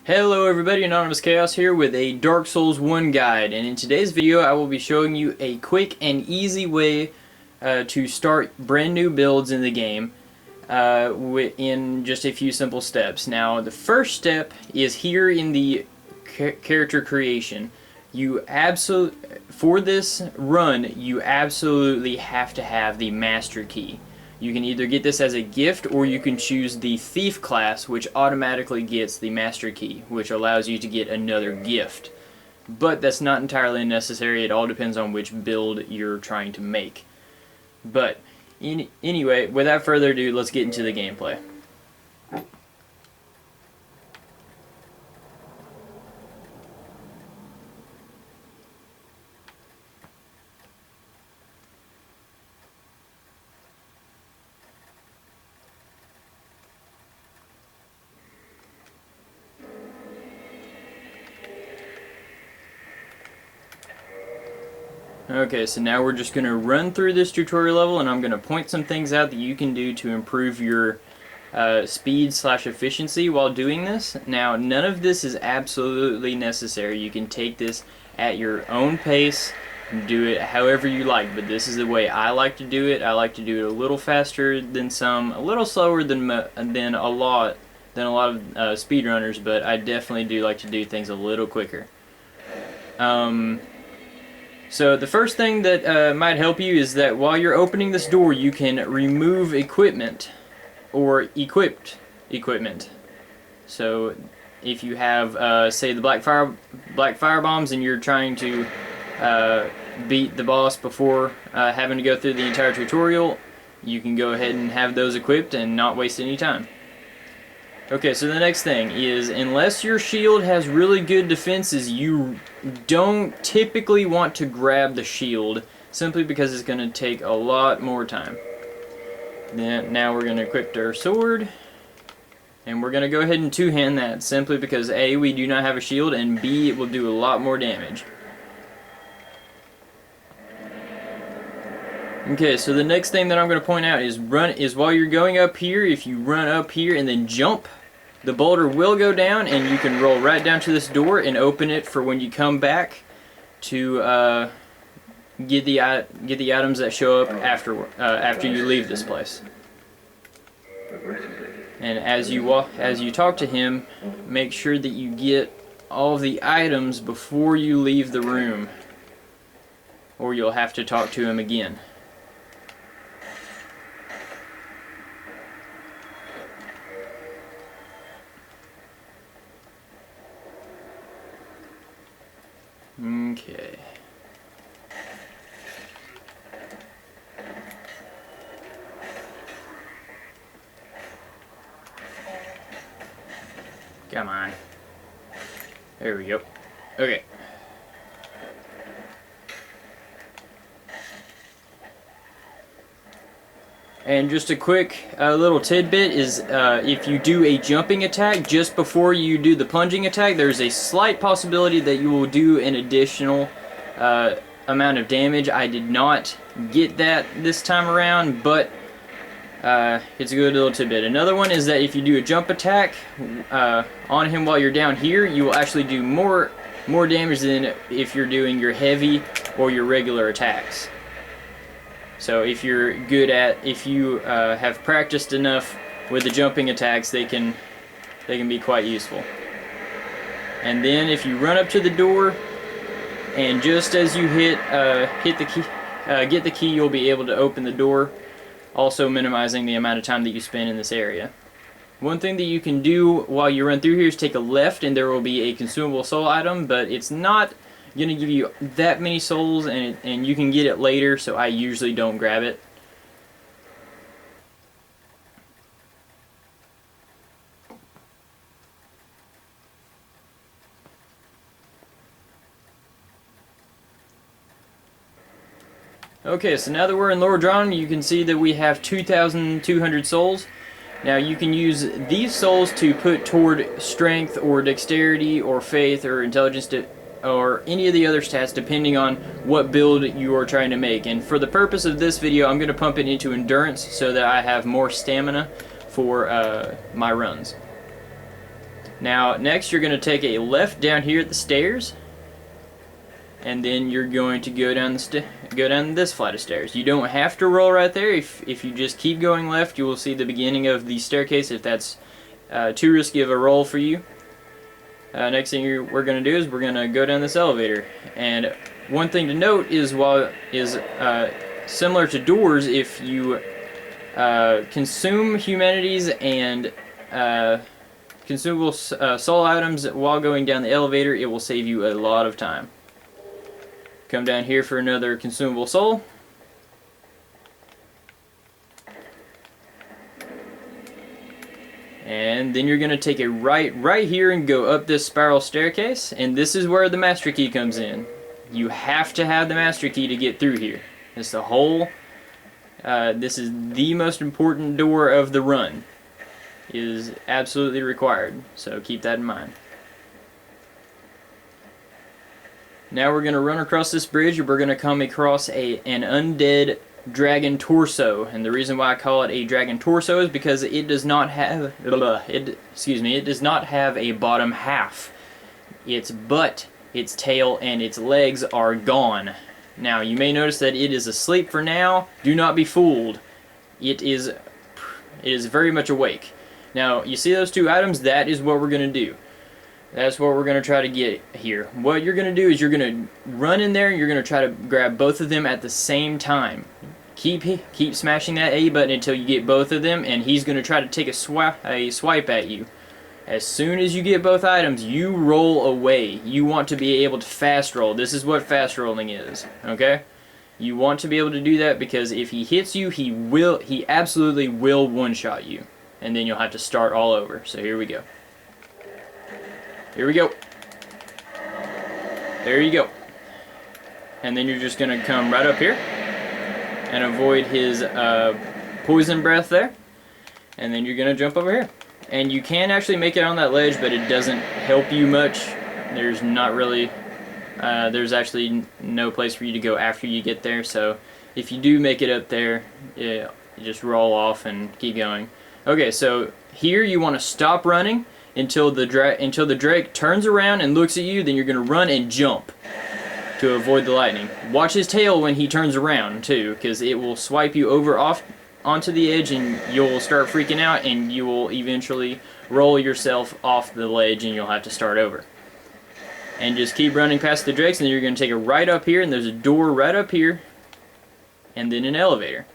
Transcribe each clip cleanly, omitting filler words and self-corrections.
Hello everybody, Anonymous Chaos here with a Dark Souls 1 guide, and in today's video I will be showing you a quick and easy way to start brand new builds in the game in just a few simple steps. Now the first step is here in the character creation. For this run you absolutely have to have the master key. You can either get this as a gift or you can choose the thief class, which automatically gets the master key, which allows you to get another gift. But that's not entirely necessary. It all depends on which build you're trying to make. But anyway, without further ado, let's get into the gameplay. Okay, so now we're just going to run through this tutorial level, and I'm going to point some things out that you can do to improve your speed/efficiency while doing this. Now, none of this is absolutely necessary. You can take this at your own pace, do it however you like, but this is the way I like to do it. I like to do it a little faster than some, a little slower than a lot of speedrunners, but I definitely do like to do things a little quicker. So the first thing that might help you is that while you're opening this door, you can remove equipment or equipped equipment. So if you have, say, the black fire bombs, and you're trying to beat the boss before having to go through the entire tutorial, you can go ahead and have those equipped and not waste any time. Okay, so the next thing is, unless your shield has really good defenses, you don't typically want to grab the shield, simply because it's going to take a lot more time. Then now we're going to equip our sword, and we're going to go ahead and two-hand that, simply because A, we do not have a shield, and B, it will do a lot more damage. Okay, so the next thing that I'm going to point out is while you're going up here, if you run up here and then jump, the boulder will go down, and you can roll right down to this door and open it for when you come back to get the items that show up after you leave this place. And as you talk to him, make sure that you get all of the items before you leave the room, or you'll have to talk to him again. Okay. Come on. There we go. Okay. And just a quick little tidbit is if you do a jumping attack just before you do the plunging attack, there's a slight possibility that you will do an additional amount of damage. I did not get that this time around, but it's a good little tidbit. Another one is that if you do a jump attack on him while you're down here, you will actually do more damage than if you're doing your heavy or your regular attacks. So if you have practiced enough with the jumping attacks, they can be quite useful. And then if you run up to the door, and just as you get the key, you'll be able to open the door, also minimizing the amount of time that you spend in this area. One thing that you can do while you run through here is take a left, and there will be a consumable soul item, but it's not going to give you that many souls, and you can get it later, so I usually don't grab it. Okay, so now that we're in Lower Drawn, you can see that we have 2,200 souls. Now you can use these souls to put toward strength or dexterity or faith or intelligence or any of the other stats depending on what build you are trying to make. And for the purpose of this video, I'm going to pump it into endurance so that I have more stamina for my runs. Now, next you're going to take a left down here at the stairs, and then you're going to go down this flight of stairs. You don't have to roll right there. If you just keep going left, you will see the beginning of the staircase if that's too risky of a roll for you. Next thing we're going to do is we're going to go down this elevator. And one thing to note is similar to doors, if you consume humanities and consumable soul items while going down the elevator, it will save you a lot of time. Come down here for another consumable soul. And then you're going to take a right here and go up this spiral staircase, and this is where the master key comes in. You have to have the master key to get through here. This is the most important door of the run. It is absolutely required, so keep that in mind. Now we're going to run across this bridge, and we're going to come across an undead dragon torso. And the reason why I call it a dragon torso is because it does not have it does not have a bottom half. Its butt, its tail, and its legs are gone. Now you may notice that it is asleep for now. Do not be fooled. It is very much awake. Now you see those two items? That is what we're going to do. That's what we're going to try to get here. What you're going to do is you're going to run in there and you're going to try to grab both of them at the same time. Keep smashing that A button until you get both of them, and he's going to try to take a swipe at you. As soon as you get both items, you roll away. You want to be able to fast roll. This is what fast rolling is, okay? You want to be able to do that because if he hits you, he absolutely will one-shot you. And then you'll have to start all over. So here we go. Here we go. There you go. And then you're just going to come right up here and avoid his poison breath there. And then you're going to jump over here. And you can actually make it on that ledge, but it doesn't help you much. There's not really, there's actually no place for you to go after you get there. So if you do make it up there, you just roll off and keep going. Okay, so here you want to stop running until the Drake turns around and looks at you. Then you're going to run and jump to avoid the lightning. Watch his tail when he turns around too, because it will swipe you over off onto the edge, and you'll start freaking out, and you will eventually roll yourself off the ledge, and you'll have to start over. And just keep running past the Drakes, and then you're going to take it right up here, and there's a door right up here, and then an elevator.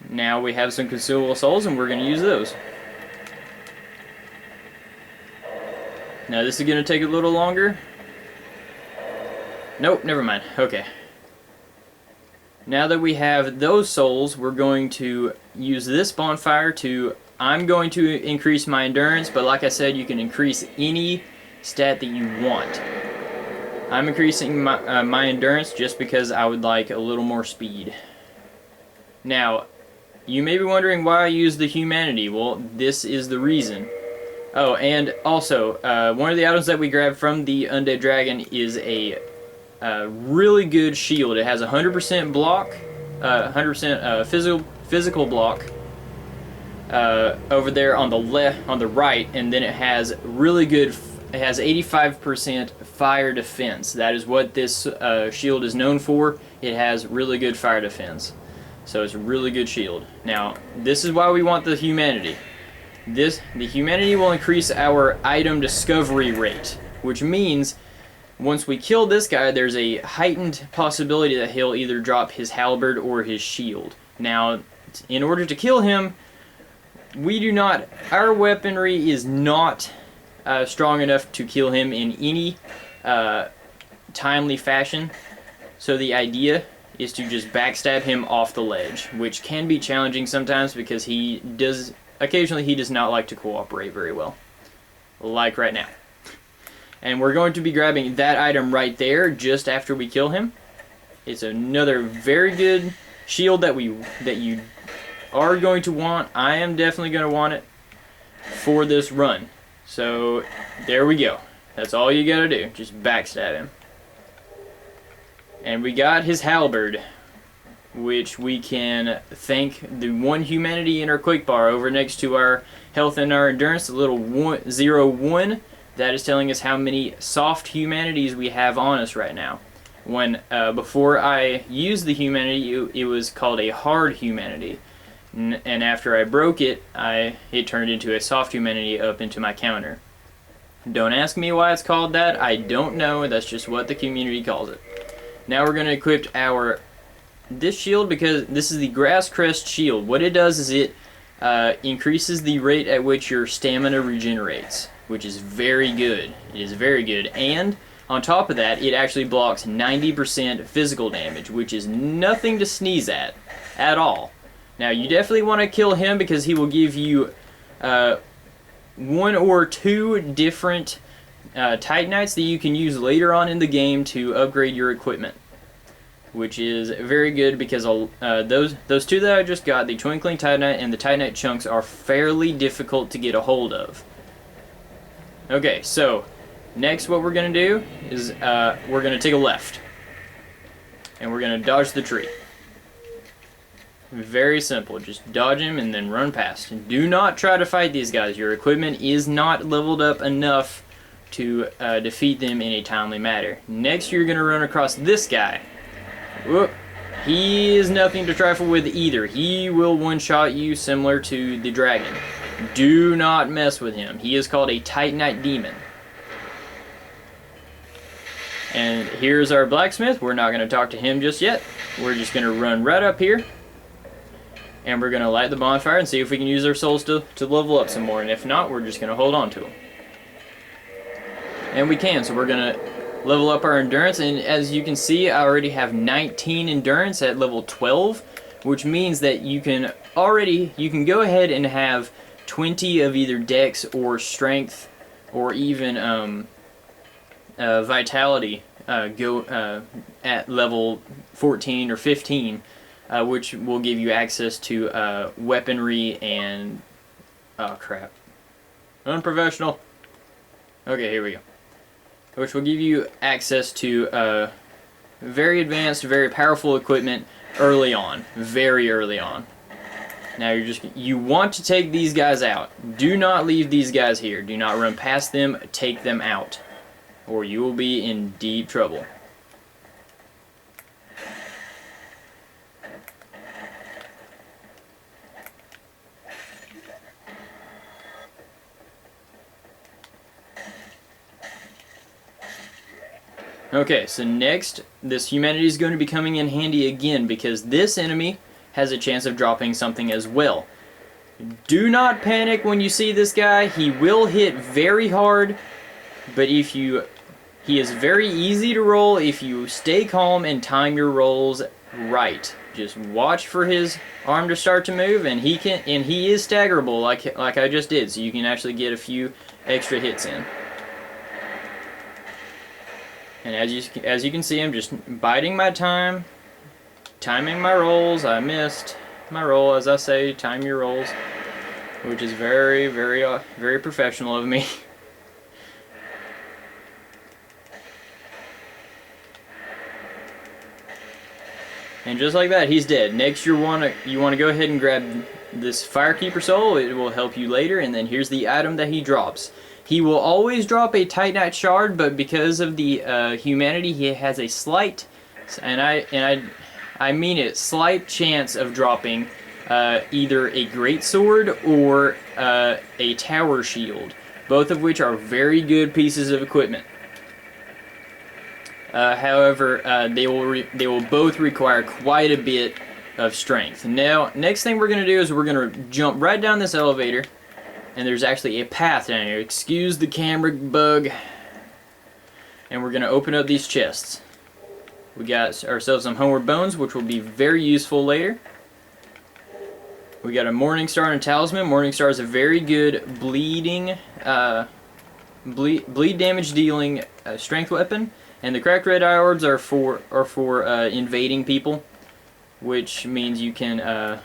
Now we have some consumable souls, and we're going to use those. Now this is going to take a little longer. Nope, never mind. Okay. Now that we have those souls, we're going to use this bonfire to... I'm going to increase my endurance, but like I said, you can increase any stat that you want. I'm increasing my endurance just because I would like a little more speed. Now, you may be wondering why I use the humanity. Well, this is the reason. Oh, and also, one of the items that we grabbed from the Undead Dragon is a really good shield. It has 100% block, 100% physical block over there on the right, and then it has really good. It has 85% fire defense. That is what this shield is known for. It has really good fire defense, so it's a really good shield. Now, this is why we want the humanity. The humanity will increase our item discovery rate, which means once we kill this guy, there's a heightened possibility that he'll either drop his halberd or his shield. Now, in order to kill him, our weaponry is not strong enough to kill him in any timely fashion. So the idea is to just backstab him off the ledge, which can be challenging sometimes because occasionally he does not like to cooperate very well, like right now. And we're going to be grabbing that item right there just after we kill him. It's another very good shield that you are going to want. I am definitely going to want it for this run. So there we go. That's all you got to do. Just backstab him. And we got his halberd, which we can thank the one humanity in our quick bar over next to our health and our endurance, the little 1, that is telling us how many soft humanities we have on us right now. When before I used the humanity, it was called a hard humanity, and after I broke it, it turned into a soft humanity up into my counter. Don't ask me why it's called that. I don't know. That's just what the community calls it. Now we're going to equip this shield, because this is the Grass Crest shield. What it does is it increases the rate at which your stamina regenerates, which is very good. It is very good. And on top of that, it actually blocks 90% physical damage, which is nothing to sneeze at all. Now, you definitely want to kill him because he will give you 1 or 2 different Titanites that you can use later on in the game to upgrade your equipment, which is very good because those 2 that I just got, the Twinkling Titanite and the Titanite Chunks, are fairly difficult to get a hold of. Okay, so next what we're going to do is we're going to take a left, and we're going to dodge the tree. Very simple. Just dodge him and then run past. Do not try to fight these guys. Your equipment is not leveled up enough to defeat them in a timely manner. Next, you're going to run across this guy. Whoop. He is nothing to trifle with either. He will one-shot you similar to the dragon. Do not mess with him. He is called a Titanite Demon. And here's our blacksmith. We're not going to talk to him just yet. We're just going to run right up here, and we're going to light the bonfire and see if we can use our souls to level up some more. And if not, we're just going to hold on to them. And we can, so we're going to level up our endurance. And as you can see, I already have 19 endurance at level 12, which means that you can go ahead and have 20 of either dex or strength or even vitality go at level 14 or 15. Which will give you access to weaponry and... oh, crap. Unprofessional. Okay, here we go. Which will give you access to very advanced, very powerful equipment early on. Very early on. Now you want to take these guys out. Do not leave these guys here. Do not run past them. Take them out, or you will be in deep trouble. Okay, so next, this humanity is going to be coming in handy again because this enemy has a chance of dropping something as well. Do not panic when you see this guy. He will hit very hard, but he is very easy to roll if you stay calm and time your rolls right. Just watch for his arm to start to move, and he is staggerable like I just did, so you can actually get a few extra hits in. And as you can see, I'm just biding my time, timing my rolls. I missed my roll, as I say, time your rolls, which is very, very, very professional of me. And just like that, he's dead. Next, you want to go ahead and grab this Firekeeper Soul. It will help you later. And then here's the item that he drops. He will always drop a Titanite Shard, but because of the humanity, he has a slight, and I mean it, slight chance of dropping either a Greatsword or a Tower Shield, both of which are very good pieces of equipment. However, they will both require quite a bit of strength. Now, next thing we're going to do is we're going to jump right down this elevator. And there's actually a path down here. Excuse the camera bug. And we're going to open up these chests. We got ourselves some Homeward Bones, which will be very useful later. We got a Morning Star and a Talisman. Morning Star is a very good bleed damage dealing strength weapon. And the Cracked Red Eye Orbs are for invading people, which means you can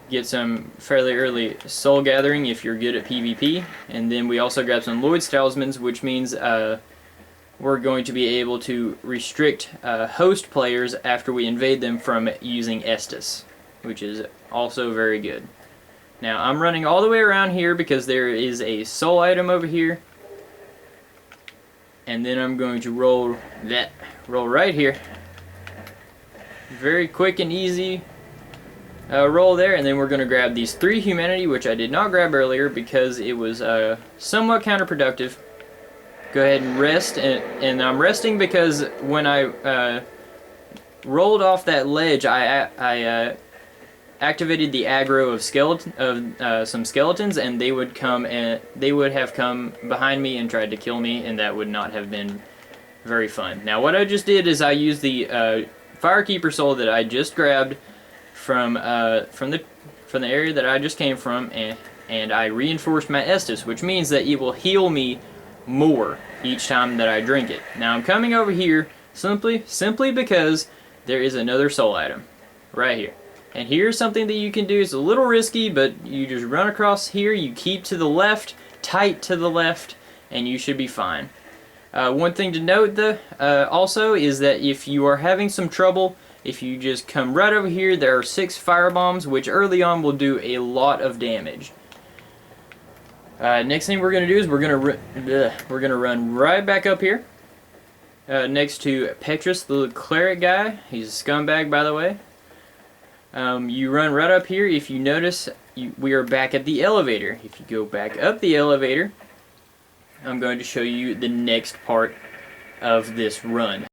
get some fairly early soul gathering if you're good at PvP. And then we also grab some Lloyd's Talismans, which means we're going to be able to restrict host players after we invade them from using Estus, which is also very good. Now I'm running all the way around here because there is a soul item over here. And then I'm going to roll right here. Very quick and easy roll there, and then we're going to grab these 3 humanity, which I did not grab earlier because it was somewhat counterproductive. Go ahead and rest, and I'm resting because when I rolled off that ledge, I activated the aggro of some skeletons, and they would have come behind me and tried to kill me, and that would not have been very fun. Now what I just did is I used the Firekeeper soul that I just grabbed from the area that I just came from, and I reinforced my Estus, which means that it will heal me more each time that I drink it. Now I'm coming over here simply because there is another soul item right here. And here's something that you can do. It's a little risky, but you just run across here, you keep to the left, tight to the left, and you should be fine. One thing to note though, also is that if you are having some trouble, if you just come right over here, there are 6 fire bombs, which early on will do a lot of damage. Next thing we're going to do is we're going to run right back up here, next to Petrus, the little cleric guy. He's a scumbag, by the way. You run right up here. If you notice, we are back at the elevator. If you go back up the elevator, I'm going to show you the next part of this run.